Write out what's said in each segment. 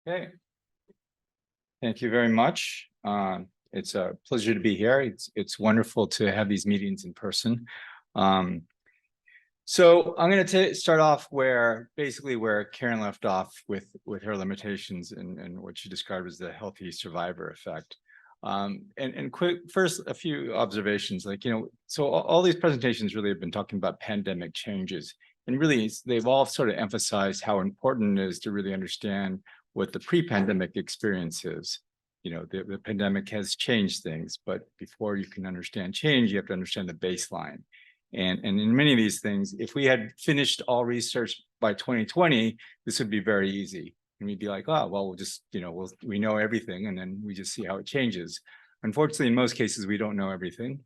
Okay, thank you very much. It's a pleasure to be here. It's wonderful to have these meetings in person. So I'm going to start off where Karen left off with her limitations and what she described as the healthy survivor effect. And quick first, a few observations. So all these presentations really have been talking about pandemic changes, and really they've all sort of emphasized how important it is to really understand what the pre-pandemic experience is. The pandemic has changed things, but before you can understand change, you have to understand the baseline. And in many of these things, if we had finished all research by 2020, this would be very easy. And we'd be like, oh, well, we know everything, and then we just see how it changes. Unfortunately, in most cases, we don't know everything.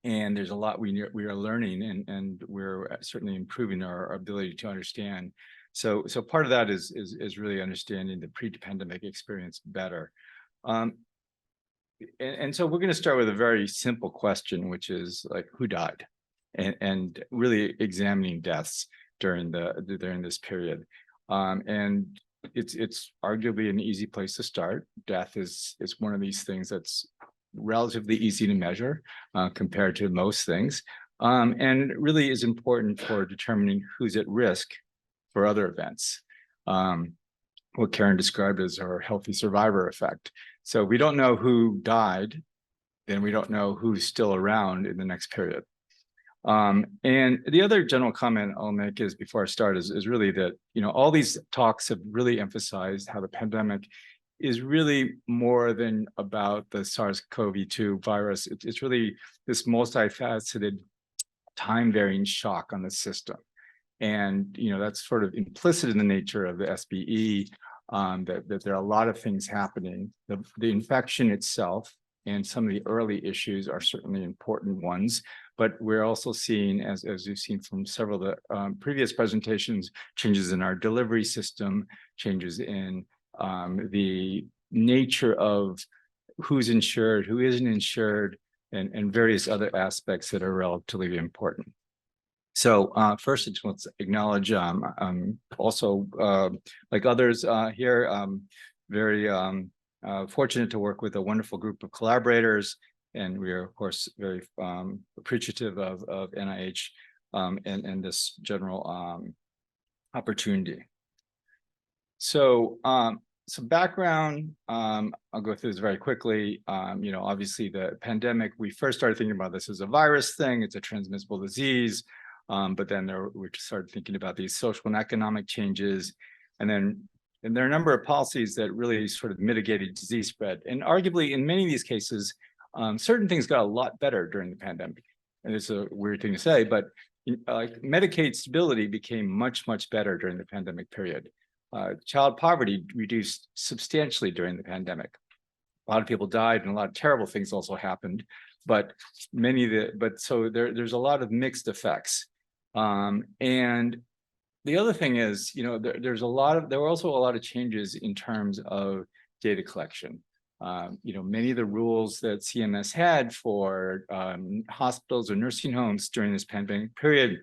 And there's a lot we are learning, and we're certainly improving our ability to understand. So part of that is really understanding the pre-pandemic experience better. And so we're going to start with a very simple question, which is like, who died? And really examining deaths during this period. And it's arguably an easy place to start. Death is one of these things that's relatively easy to measure compared to most things, and really is important for determining who's at risk for other events. What Karen described as her healthy survivor effect. So we don't know who died, then we don't know who's still around in the next period. And the other general comment I'll make is before I start is really that, all these talks have really emphasized how the pandemic is really more than about the SARS-CoV-2 virus. It's really this multifaceted time-varying shock on the system. And, that's sort of implicit in the nature of the SBE, that there are a lot of things happening. The infection itself and some of the early issues are certainly important ones, but we're also seeing, as you've seen from several of the previous presentations, changes in our delivery system, changes in the nature of who's insured, who isn't insured, and various other aspects that are relatively important. So first, I just want to acknowledge also, like others here, very fortunate to work with a wonderful group of collaborators, and we are, of course, very appreciative of NIH and this general opportunity. So some background, I'll go through this very quickly. Obviously the pandemic, we first started thinking about this as a virus thing. It's a transmissible disease. But then we started thinking about these social and economic changes. And there are a number of policies that really sort of mitigated disease spread. And arguably, in many of these cases, certain things got a lot better during the pandemic. And it's a weird thing to say, but Medicaid stability became much, much better during the pandemic period. Child poverty reduced substantially during the pandemic. A lot of people died, and a lot of terrible things also happened. But so there's a lot of mixed effects. And the other thing is, there were also a lot of changes in terms of data collection. Many of the rules that CMS had for hospitals or nursing homes during this pandemic period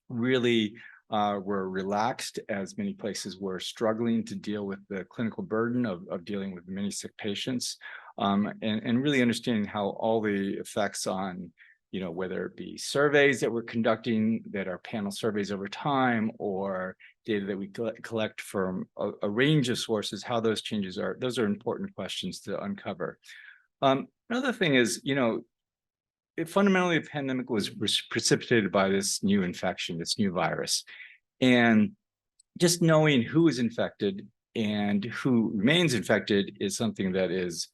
really were relaxed, as many places were struggling to deal with the clinical burden of dealing with many sick patients, and really understanding how all the effects on, whether it be surveys that we're conducting that are panel surveys over time, or data that we collect from a range of sources, how those changes are, those are important questions to uncover. Another thing is, fundamentally, the pandemic was precipitated by this new infection, this new virus. And just knowing who is infected and who remains infected is something that is,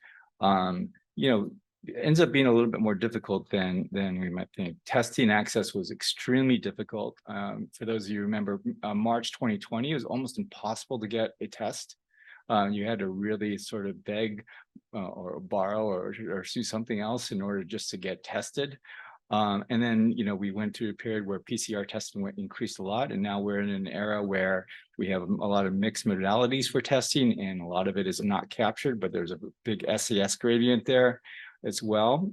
ends up being a little bit more difficult than we might think. Testing access was extremely difficult. For those of you who remember, March 2020, it was almost impossible to get a test. You had to really sort of beg or borrow or do something else in order just to get tested. And then, we went through a period where PCR testing increased a lot, and now we're in an era where we have a lot of mixed modalities for testing, and a lot of it is not captured, but there's a big SAS gradient there as well.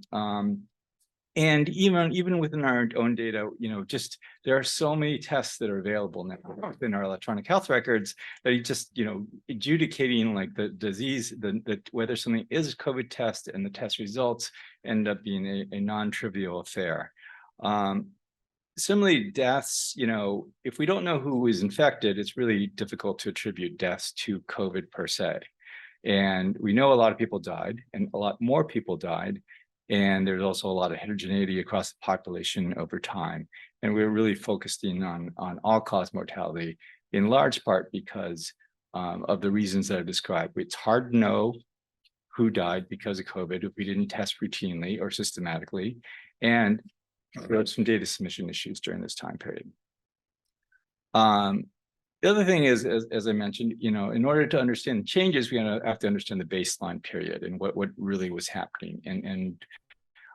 And even within our own data, just there are so many tests that are available now within our electronic health records that you just, adjudicating like the disease, whether something is a COVID test and the test results end up being a non-trivial affair. Similarly, deaths, if we don't know who is infected, it's really difficult to attribute deaths to COVID per se. And we know a lot of people died and a lot more people died. And there's also a lot of heterogeneity across the population over time. And we're really focusing on all-cause mortality in large part because of the reasons that I described. It's hard to know who died because of COVID if we didn't test routinely or systematically. And there are some data submission issues during this time period. The other thing is, as I mentioned, in order to understand the changes, we have to understand the baseline period and what really was happening. And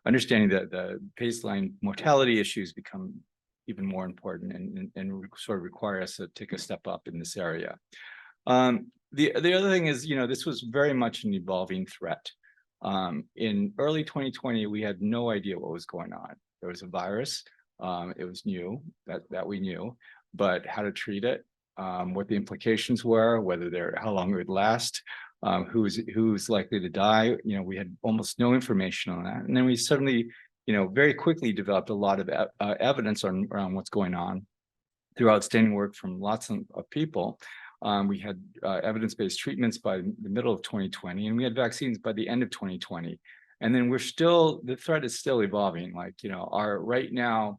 understanding that the baseline mortality issues become even more important and sort of require us to take a step up in this area. The other thing is, this was very much an evolving threat. In early 2020, we had no idea what was going on. There was a virus. It was new, that we knew, but how to treat it, what the implications were, how long it would last, who's likely to die. We had almost no information on that. And then we suddenly, very quickly developed a lot of evidence around what's going on through outstanding work from lots of people. We had evidence-based treatments by the middle of 2020, and we had vaccines by the end of 2020. And then the threat is still evolving. Right now,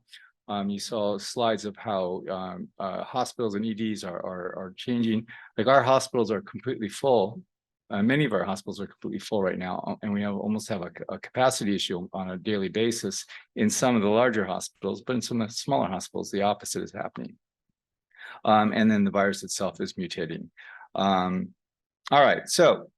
you saw slides of how hospitals and EDs are changing. Like our hospitals are completely full. Many of our hospitals are completely full right now, and we almost have a capacity issue on a daily basis in some of the larger hospitals, but in some of the smaller hospitals, the opposite is happening. And then the virus itself is mutating. All right, so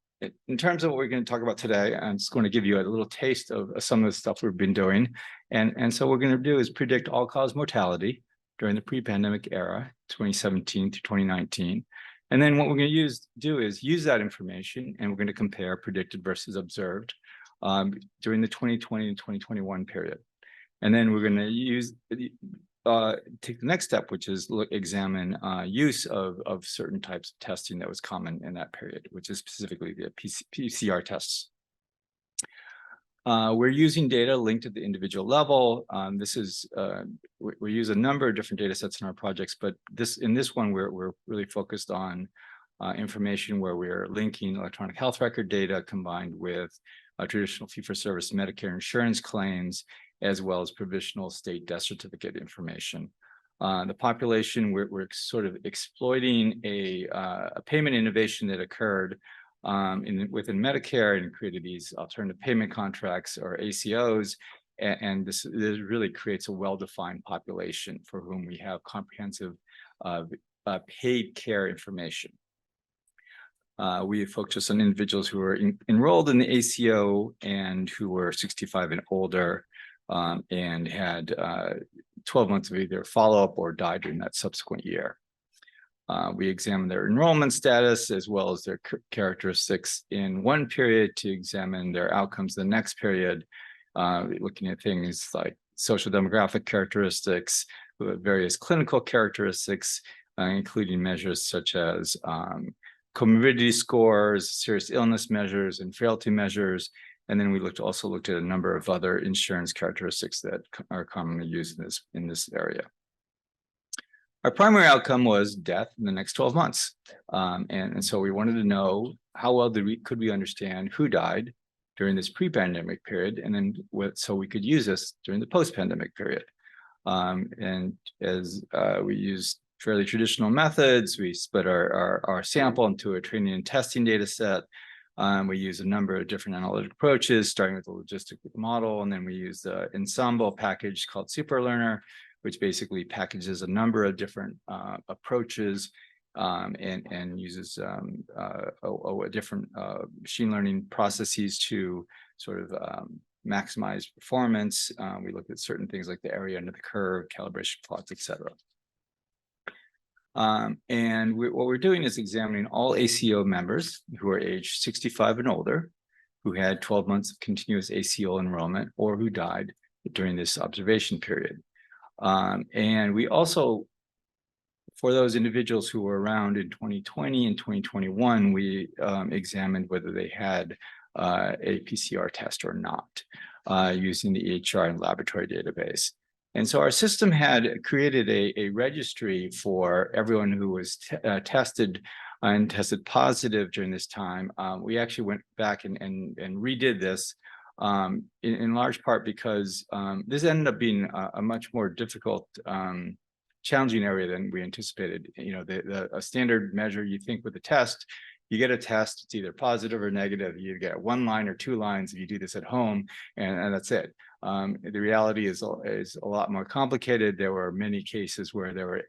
in terms of what we're going to talk about today, I'm just going to give you a little taste of some of the stuff we've been doing. And so what we're going to do is predict all-cause mortality during the pre-pandemic era, 2017 to 2019. And then what we're going to do is use that information, and we're going to compare predicted versus observed during the 2020 and 2021 period. And then we're going to take the next step, which is examine use of certain types of testing that was common in that period, which is specifically the PCR tests. We're using data linked at the individual level. We use a number of different data sets in our projects, but in this one, we're really focused on information where we're linking electronic health record data combined with traditional fee-for-service Medicare insurance claims, as well as provisional state death certificate information. The population, we're sort of exploiting a payment innovation that occurred within Medicare and created these alternative payment contracts or ACOs. And this really creates a well-defined population for whom we have comprehensive paid care information. We focus on individuals who are enrolled in the ACO and who were 65 and older, and had 12 months of either follow-up or died during that subsequent year. We examine their enrollment status as well as their characteristics in one period to examine their outcomes the next period, looking at things like social demographic characteristics, various clinical characteristics, including measures such as comorbidity scores, serious illness measures, and frailty measures. And then we also looked at a number of other insurance characteristics that are commonly used in this area. Our primary outcome was death in the next 12 months. And so we wanted to know how well could we understand who died during this pre-pandemic period, and then so we could use this during the post-pandemic period. And as we used fairly traditional methods, we split our sample into a training and testing data set. We use a number of different analytic approaches, starting with the logistic model, and then we use the ensemble package called SuperLearner, which basically packages a number of different approaches and uses different machine learning processes to sort of maximize performance. We looked at certain things like the area under the curve, calibration plots, et cetera. And what we're doing is examining all ACO members who are age 65 and older, who had 12 months of continuous ACO enrollment or who died during this observation period. And we also, for those individuals who were around in 2020 and 2021, we examined whether they had a PCR test or not, using the EHR and laboratory database. And so our system had created a registry for everyone who was tested and tested positive during this time. We actually went back and redid this, in large part because this ended up being a much more difficult, challenging area than we anticipated. You know, a standard measure, you think with a test, you get a test, it's either positive or negative. You get 1 line or 2 lines if you do this at home, and that's it. The reality is a lot more complicated. There were many cases where there were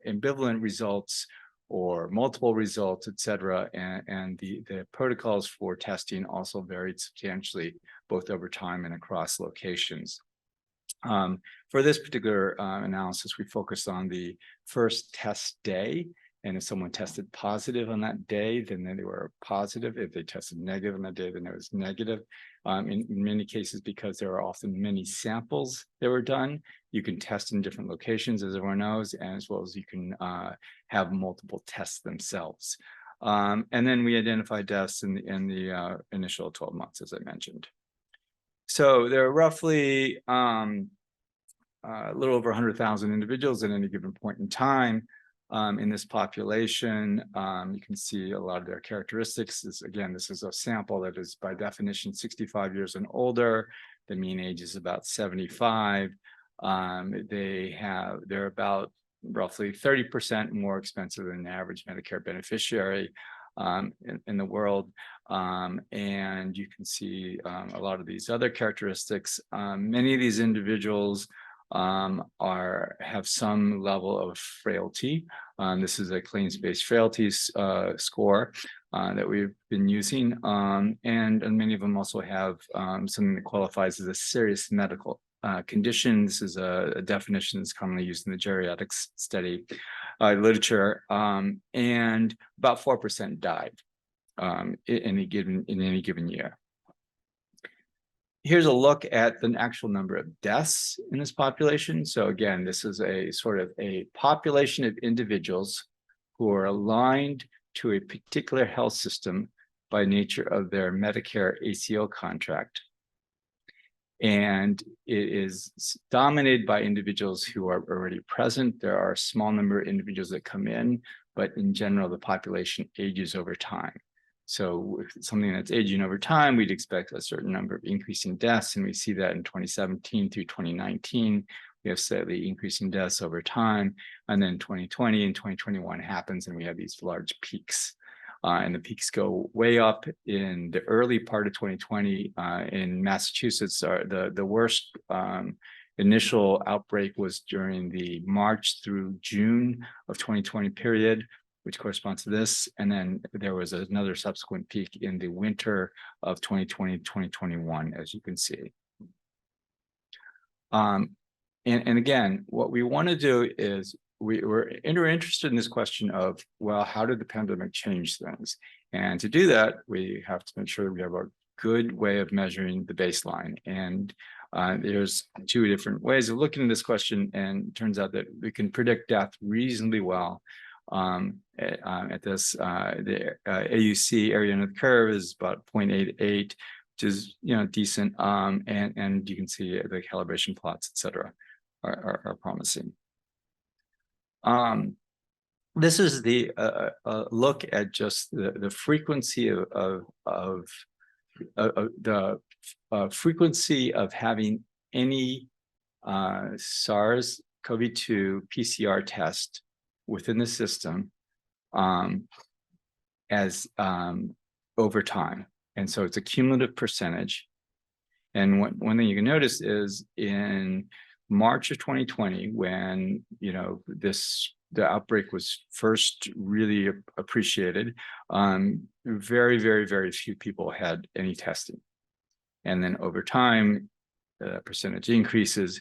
ambivalent results or multiple results, et cetera. And the protocols for testing also varied substantially, both over time and across locations. For this particular analysis, we focused on the first test day. And if someone tested positive on that day, then they were positive. If they tested negative on that day, then it was negative. In many cases, because there are often many samples that were done, you can test in different locations, as everyone knows, and as well as you can have multiple tests themselves. And then we identified deaths in the initial 12 months, as I mentioned. So there are roughly a little over 100,000 individuals at any given point in time. In this population, you can see a lot of their characteristics. This is a sample that is by definition 65 years and older. The mean age is about 75. They're about roughly 30% more expensive than an average Medicare beneficiary in the world. And you can see a lot of these other characteristics. Many of these individuals have some level of frailty. This is a claims-based frailty score that we've been using, and many of them also have something that qualifies as a serious medical condition. This is a definition that's commonly used in the geriatrics study literature, and about 4% died in any given year. Here's a look at the actual number of deaths in this population. So again, this is a sort of a population of individuals who are aligned to a particular health system by nature of their Medicare ACO contract. And it is dominated by individuals who are already present. There are a small number of individuals that come in, but in general, the population ages over time. So if it's something that's aging over time, we'd expect a certain number of increasing deaths. And we see that in 2017 through 2019, we have slightly increasing deaths over time. And then 2020 and 2021 happens and we have these large peaks. And the peaks go way up in the early part of 2020 in Massachusetts. The worst initial outbreak was during the March through June of 2020 period, which corresponds to this. And then there was another subsequent peak in the winter of 2020, 2021, as you can see. And again, what we want to do is we're interested in this question of, well, how did the pandemic change things? And to do that, we have to make sure that we have a good way of measuring the baseline. And there's 2 different ways of looking at this question. And it turns out that we can predict death reasonably well. At this, the AUC, area under the curve, is about 0.88, which is, you know, decent. And you can see the calibration plots, et cetera, are promising. This is the look at just the frequency of the frequency of having any SARS-CoV-2 PCR test within the system as over time. And so it's a cumulative percentage. And one thing you can notice is in March of 2020, when, you know, the outbreak was first really appreciated, very, very, very few people had any testing. And then over time, the percentage increases.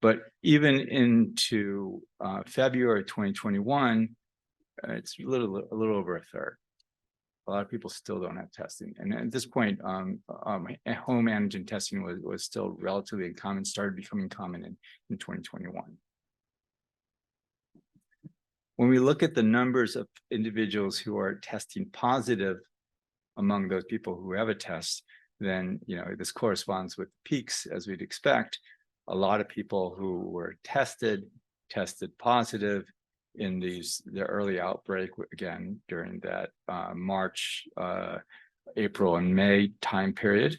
But even into February 2021, it's a little over a third a lot of people still don't have testing. And at this point, home antigen testing was still relatively uncommon, started becoming common in 2021. When we look at the numbers of individuals who are testing positive among those people who have a test, then this corresponds with peaks as we'd expect. A lot of people who were tested positive in the early outbreak, again during that March, April, and May time period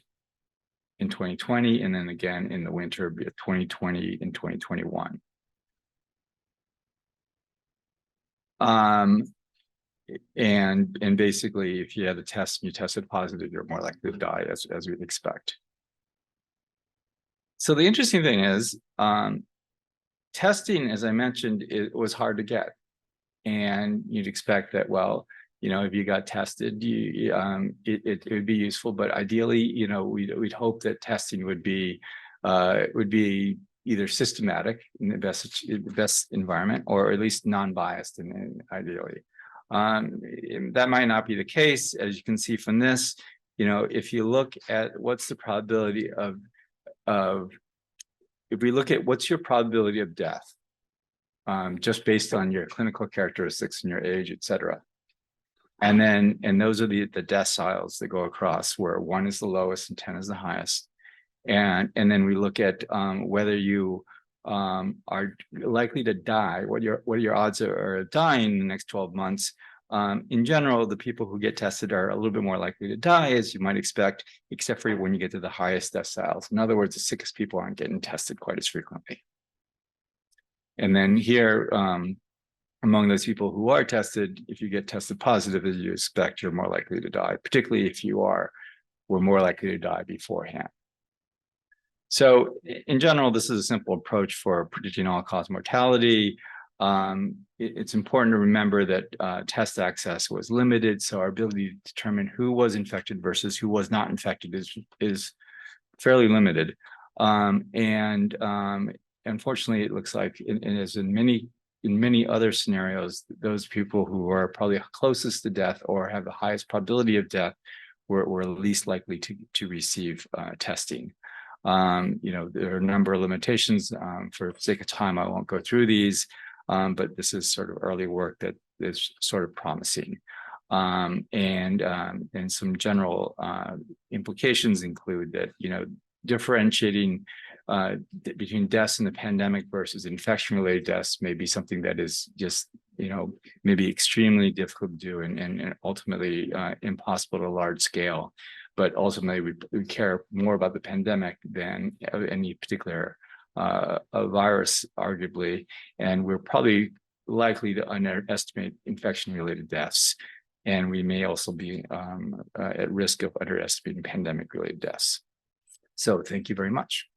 in 2020, and then again in the winter of 2020 and 2021. And basically, if you had a test and you tested positive, you're more likely to die, as we'd expect. So the interesting thing is, testing, as I mentioned, it was hard to get, and you'd expect that, well, if you got tested, it would be useful, but ideally, we'd hope that testing would be either systematic in the best environment, or at least non-biased, and ideally. That might not be the case, as you can see from this. If you look at what's the probability if we look at what's your probability of death, just based on your clinical characteristics and your age, et cetera. And those are the deciles that go across, where 1 is the lowest and 10 is the highest. And then we look at whether you are likely to die, what your odds are of dying in the next 12 months. In general, the people who get tested are a little bit more likely to die, as you might expect, except for when you get to the highest deciles. In other words, the sickest people aren't getting tested quite as frequently. And then here, among those people who are tested, if you get tested positive, as you expect, you're more likely to die, particularly if you were more likely to die beforehand. So in general, this is a simple approach for predicting all-cause mortality. It's important to remember that test access was limited, so our ability to determine who was infected versus who was not infected is fairly limited. And unfortunately, it looks like, as in many other scenarios, those people who are probably closest to death or have the highest probability of death were least likely to receive testing. There are a number of limitations. For sake of time, I won't go through these, but this is sort of early work that is sort of promising. And some general implications include that, differentiating between deaths in the pandemic versus infection-related deaths may be something that is just, maybe extremely difficult to do and ultimately impossible at a large scale. But ultimately, we care more about the pandemic than any particular virus, arguably, and we're probably likely to underestimate infection-related deaths, and we may also be at risk of underestimating pandemic-related deaths. So thank you very much.